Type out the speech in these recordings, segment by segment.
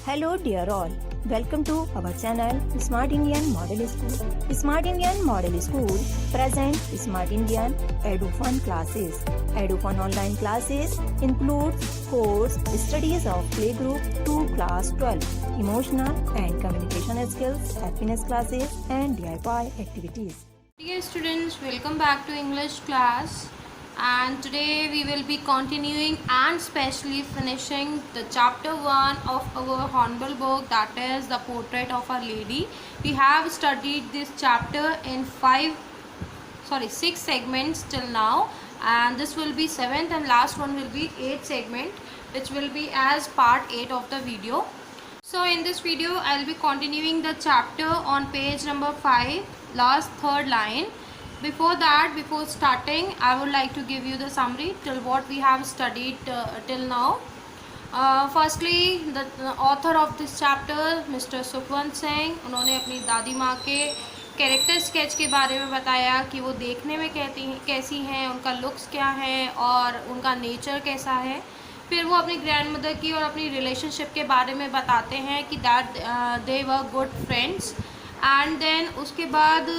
Hello dear all, welcome to our channel Smart Indian Model School. Smart Indian Model School present Smart Indian EduFun classes. EduFun online classes includes course studies of playgroup to class 12, emotional and communication skills, happiness classes and DIY activities. Dear students, welcome back to English class, and today we will be continuing and specially finishing the chapter 1 of our Hornbill book, that is the portrait of a lady. We have studied this chapter in 6 segments till now, and this will be 7th and last one will be 8th segment, which will be as part 8 of the video. So in this video I will be continuing the chapter on page number 5, last third line. Before that, before starting, I would like to give you the summary till what we have studied till now. Firstly, the author of this chapter, Mr. Sukhwant Singh, उन्होंने अपनी दादी माँ के character sketch के बारे में बताया कि वो देखने में कैसी हैं, उनका लुक्स क्या है और उनका नेचर कैसा है. फिर वो अपनी ग्रैंड मदर की और अपनी रिलेशनशिप के बारे में बताते हैं कि that they were good friends. And then उसके बाद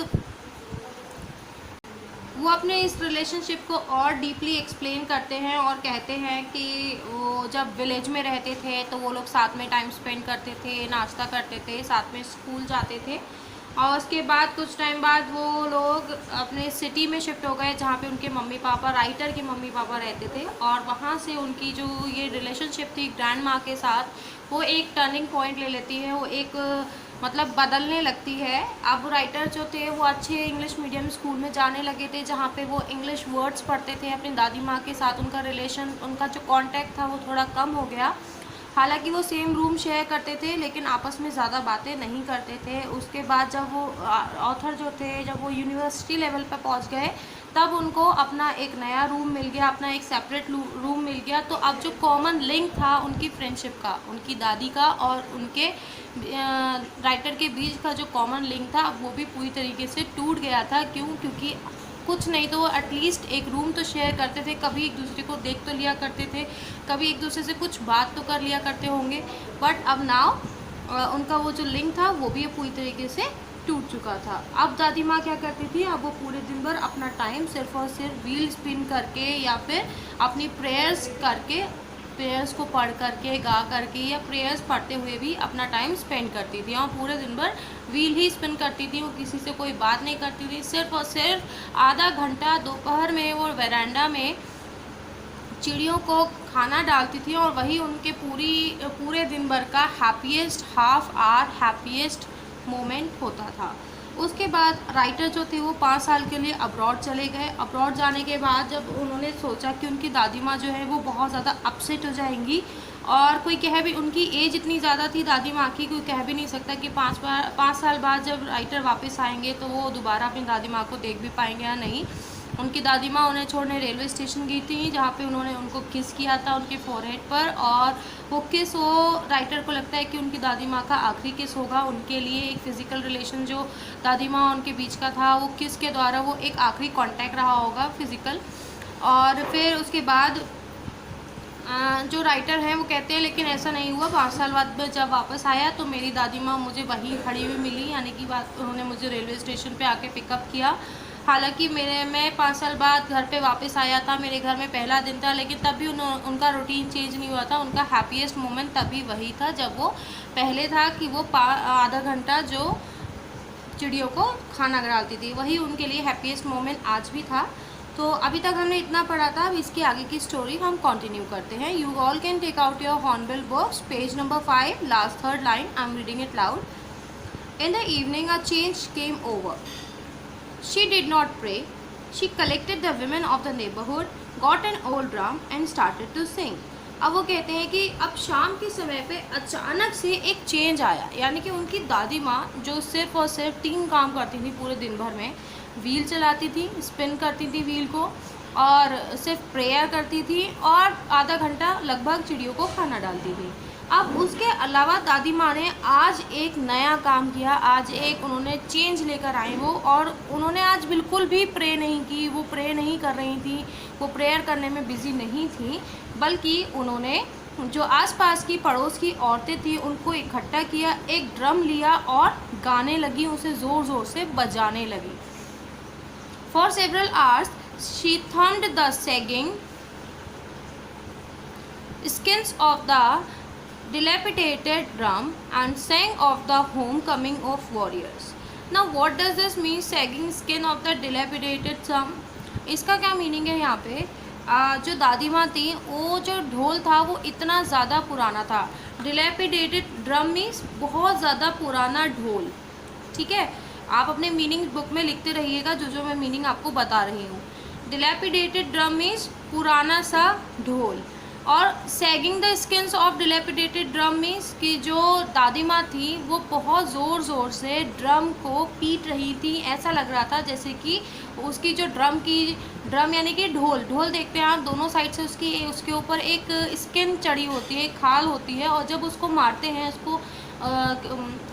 वो अपने इस रिलेशनशिप को और डीपली एक्सप्लेन करते हैं और कहते हैं कि वो जब विलेज में रहते थे तो वो लोग साथ में टाइम स्पेंड करते थे, नाश्ता करते थे, साथ में स्कूल जाते थे. और उसके बाद कुछ टाइम बाद वो लोग अपने सिटी में शिफ्ट हो गए जहाँ पे उनके मम्मी पापा, राइटर के मम्मी पापा रहते थे. और वहाँ से उनकी जो ये रिलेशनशिप थी ग्रैंड माँ के साथ, वो एक टर्निंग पॉइंट ले लेती है, वो एक मतलब बदलने लगती है. अब राइटर जो थे वो अच्छे इंग्लिश मीडियम स्कूल में जाने लगे थे जहाँ पे वो इंग्लिश वर्ड्स पढ़ते थे. अपनी दादी माँ के साथ उनका रिलेशन, उनका जो कांटेक्ट था वो थोड़ा कम हो गया. हालांकि वो सेम रूम शेयर करते थे लेकिन आपस में ज़्यादा बातें नहीं करते थे. उसके बाद जब वो ऑथर जो थे, जब वो यूनिवर्सिटी लेवल पर पहुँच गए तब उनको अपना एक नया रूम मिल गया, अपना एक सेपरेट रूम मिल गया. तो अब जो कॉमन लिंक था उनकी फ्रेंडशिप का, उनकी दादी का और उनके राइटर के बीच का जो कॉमन लिंक था वो भी पूरी तरीके से टूट गया था. क्योंकि कुछ नहीं तो एटलीस्ट एक रूम तो शेयर करते थे, कभी एक दूसरे को देख तो लिया करते थे, कभी एक दूसरे से कुछ बात तो कर लिया करते होंगे. बट अब नाउ उनका वो जो लिंक था वो भी पूरी तरीके से टूट चुका था. अब दादी माँ क्या करती थी, अब वो पूरे दिन भर अपना टाइम सिर्फ और सिर्फ व्हील स्पिन करके या फिर अपनी प्रेयर्स करके, प्रेयर्स को पढ़ करके, गा करके या प्रेयर्स पढ़ते हुए भी अपना टाइम स्पेंड करती थी. और पूरे दिन भर व्हील ही स्पिन करती थी. वो किसी से कोई बात नहीं करती थी. सिर्फ और सिर्फ आधा घंटा दोपहर में वो वेरांडा में चिड़ियों को खाना डालती थी और वही उनके पूरे दिन भर का happiest half hour, happiest moment होता था. उसके बाद राइटर जो थे वो 5 साल के लिए अब्रॉड चले गए. अब्रॉड जाने के बाद जब उन्होंने सोचा कि उनकी दादी माँ जो है वो बहुत ज़्यादा अपसेट हो जाएंगी, और कोई कह भी, उनकी एज इतनी ज़्यादा थी दादी माँ की, कोई कह भी नहीं सकता कि 5 साल बाद जब राइटर वापस आएंगे तो वो दोबारा अपनी दादी माँ को देख भी पाएंगे या नहीं. उनकी दादी माँ उन्हें छोड़ने रेलवे स्टेशन गई थी जहाँ पे उन्होंने उनको किस किया था उनके फोरहेड पर, और वो किस, वो राइटर को लगता है कि उनकी दादी माँ का आखिरी किस होगा. उनके लिए एक फ़िज़िकल रिलेशन जो दादी माँ उनके बीच का था, वो किस के द्वारा वो एक आखिरी कांटेक्ट रहा होगा फिज़िकल. और फिर उसके बाद जो राइटर हैं वो कहते हैं लेकिन ऐसा नहीं हुआ. 5 साल बाद जब वापस आया तो मेरी दादी माँ मुझे वहीं खड़ी हुई मिली, यानी कि बात उन्होंने मुझे रेलवे स्टेशन पे आके पिकअप किया. हालांकि मैं 5 साल बाद घर पे वापस आया था, मेरे घर में पहला दिन था, लेकिन तब भी उनका रूटीन चेंज नहीं हुआ था. उनका हैप्पीएस्ट मोमेंट तभी वही था जब वो पहले था कि वो आधा घंटा जो चिड़ियों को खाना डालती थी, वही उनके लिए हैप्पीएस्ट मोमेंट आज भी था. तो अभी तक हमने इतना पढ़ा था. अब इसकी आगे की स्टोरी हम कंटिन्यू करते हैं. You all can take out your Hornbill books, page number 5, last third line. I am reading it loud. In the evening a change came over. She did not pray. She collected the women of the neighborhood, got an old drum and started to sing. अब वो कहते हैं कि अब शाम के समय पे अचानक से एक चेंज आया, यानी कि उनकी दादी माँ जो सिर्फ और सिर्फ 3 काम करती थी पूरे दिन भर में, व्हील चलाती थी, स्पिन करती थी व्हील को, और सिर्फ प्रेयर करती थी और आधा घंटा लगभग चिड़ियों को खाना डालती थी. अब उसके अलावा दादी माँ ने आज एक नया काम किया, आज एक उन्होंने चेंज लेकर आए वो, और उन्होंने आज बिल्कुल भी प्रे नहीं की. वो प्रे नहीं कर रही थी, वो प्रेयर करने में बिज़ी नहीं थी, बल्कि उन्होंने जो आसपास की पड़ोस की औरतें थी उनको इकट्ठा किया, एक ड्रम लिया और गाने लगी, उसे ज़ोर ज़ोर से बजाने लगी। For several hours she thumbed the sagging skins of the dilapidated drum and sang of the homecoming of warriors. Now what does this mean, sagging skin of the dilapidated drum? इसका क्या मीनिंग है यहाँ पे? जो दादी माँ थी, वो जो ढोल था वो इतना ज़्यादा पुराना था। डिलेपिडेटेड ड्रम मीन्स बहुत ज़्यादा पुराना ढोल। ठीक है, आप अपने मीनिंग बुक में लिखते रहिएगा जो मैं मीनिंग आपको बता रही हूँ। डिलेपिडेटेड ड्रम मीन्स पुराना सा ढोल, और sagging the skins of dilapidated drum means कि जो दादी माँ थी वो बहुत ज़ोर ज़ोर से ड्रम को पीट रही थी। ऐसा लग रहा था जैसे कि उसकी जो ड्रम यानी कि ढोल देखते हैं आप, दोनों साइड से उसके ऊपर एक स्किन चढ़ी होती है, एक खाल होती है, और जब उसको मारते हैं, उसको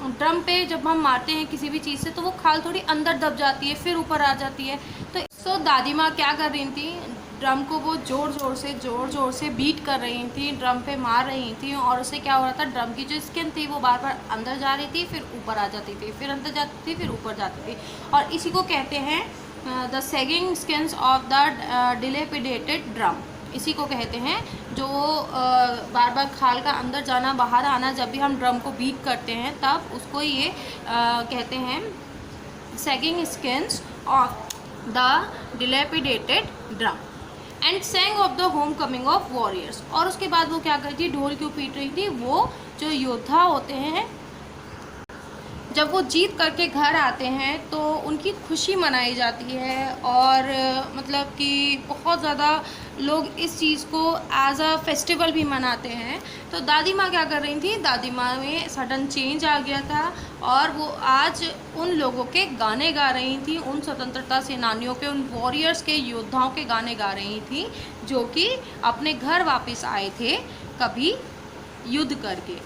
ड्रम पे जब हम मारते हैं किसी भी चीज़ से, तो वो खाल थोड़ी अंदर दब जाती है, फिर ऊपर आ जाती है। तो दादी माँ क्या कर रही थी, ड्रम को वो ज़ोर ज़ोर से बीट कर रही थी, ड्रम पे मार रही थी, और उससे क्या हो रहा था, ड्रम की जो स्किन थी वो बार बार अंदर जा रही थी, फिर ऊपर आ जाती थी, फिर अंदर जाती थी, फिर ऊपर जाती थी। और इसी को कहते हैं the sagging skins of the dilapidated drum. इसी को कहते हैं जो बार बार खाल का अंदर जाना बाहर आना, जब भी हम ड्रम को बीट करते हैं तब उसको ये कहते हैं sagging skins of the dilapidated drum and saying of the home coming of warriors. और उसके बाद वो क्या करती थी, ढोल क्यों पीट रही थी, वो जो योद्धा होते हैं जब वो जीत करके घर आते हैं तो उनकी खुशी मनाई जाती है, और मतलब कि बहुत ज़्यादा लोग इस चीज़ को एज अ फेस्टिवल भी मनाते हैं। तो दादी माँ क्या कर रही थी, दादी माँ में सडन चेंज आ गया था, और वो आज उन लोगों के गाने गा रही थी, उन स्वतंत्रता सेनानियों के, उन वॉरियर्स के, योद्धाओं के गाने गा रही थी जो कि अपने घर वापस आए थे कभी युद्ध करके।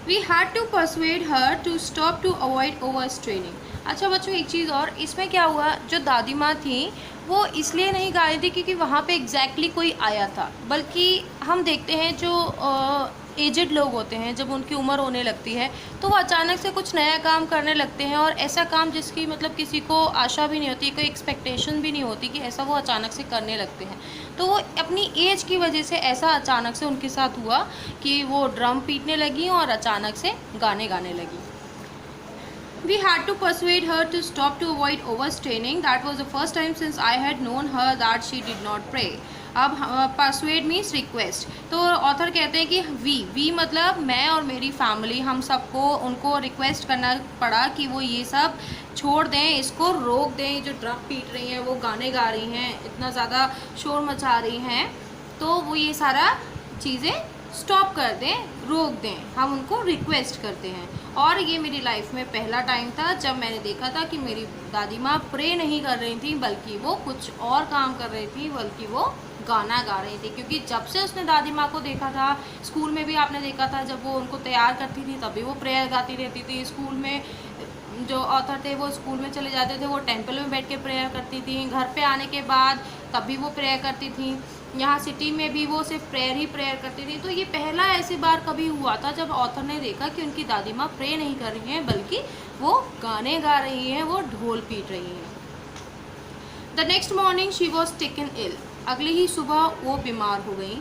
We had to persuade her to stop to avoid overstraining. अच्छा बच्चों, एक चीज़ और, इसमें क्या हुआ, जो दादी माँ थी वो इसलिए नहीं गा रही थी क्योंकि वहाँ पे एग्जैक्टली कोई आया था, बल्कि हम देखते हैं जो एजेड लोग होते हैं, जब उनकी उम्र होने लगती है तो वो अचानक से कुछ नया काम करने लगते हैं, और ऐसा काम जिसकी मतलब किसी को आशा भी नहीं होती, कोई एक्सपेक्टेशन भी नहीं होती कि ऐसा वो अचानक से करने लगते हैं। तो वो अपनी एज की वजह से ऐसा अचानक से उनके साथ हुआ कि वो ड्रम पीटने लगी और अचानक से गाने गाने लगी। We had to persuade her to stop to avoid overstraining. That was the first time since I had known her that she did not pray. अब persuade means request। तो ऑथर कहते हैं कि वी मतलब मैं और मेरी फैमिली, हम सबको उनको रिक्वेस्ट करना पड़ा कि वो ये सब छोड़ दें, इसको रोक दें, जो ड्रम पीट रही हैं, वो गाने गा रही हैं, इतना ज़्यादा शोर मचा रही हैं, तो वो ये सारा चीज़ें स्टॉप कर दें, रोक दें, हम उनको रिक्वेस्ट करते हैं। और ये मेरी लाइफ में पहला टाइम था जब मैंने देखा था कि मेरी दादी माँ प्रे नहीं कर रही थी, बल्कि वो कुछ और काम कर रही थी, बल्कि वो गाना गा रही थी। क्योंकि जब से उसने दादी माँ को देखा था, स्कूल में भी आपने देखा था, जब वो उनको तैयार करती थी तभी वो प्रेयर गाती रहती थी। स्कूल में जो ऑथर थे वो स्कूल में चले जाते थे, वो टेंपल में बैठ के प्रेयर करती थी, घर पे आने के बाद तभी वो प्रेयर करती थी, यहाँ सिटी में भी वो सिर्फ प्रेयर ही प्रेयर करती थी। तो ये पहला ऐसी बार कभी हुआ था जब ऑथर ने देखा कि उनकी दादी माँ प्रे नहीं कर रही हैं, बल्कि वो गाने गा रही हैं, वो ढोल पीट रही हैं। The next morning she was taken ill. अगली ही सुबह वो बीमार हो गई।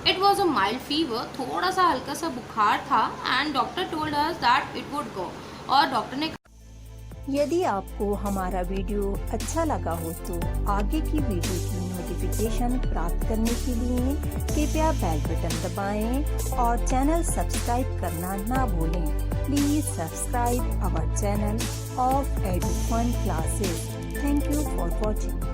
It was a mild fever, थोड़ा सा हल्का सा बुखार था, and doctor told us that it would go. और डॉक्टर ने यदि आपको हमारा वीडियो अच्छा लगा हो तो आगे की वीडियो की नोटिफिकेशन प्राप्त करने के लिए कृपया बेल बटन दबाएं और चैनल सब्सक्राइब करना ना भूलें। Please subscribe our channel of Edufun classes. Thank you for watching.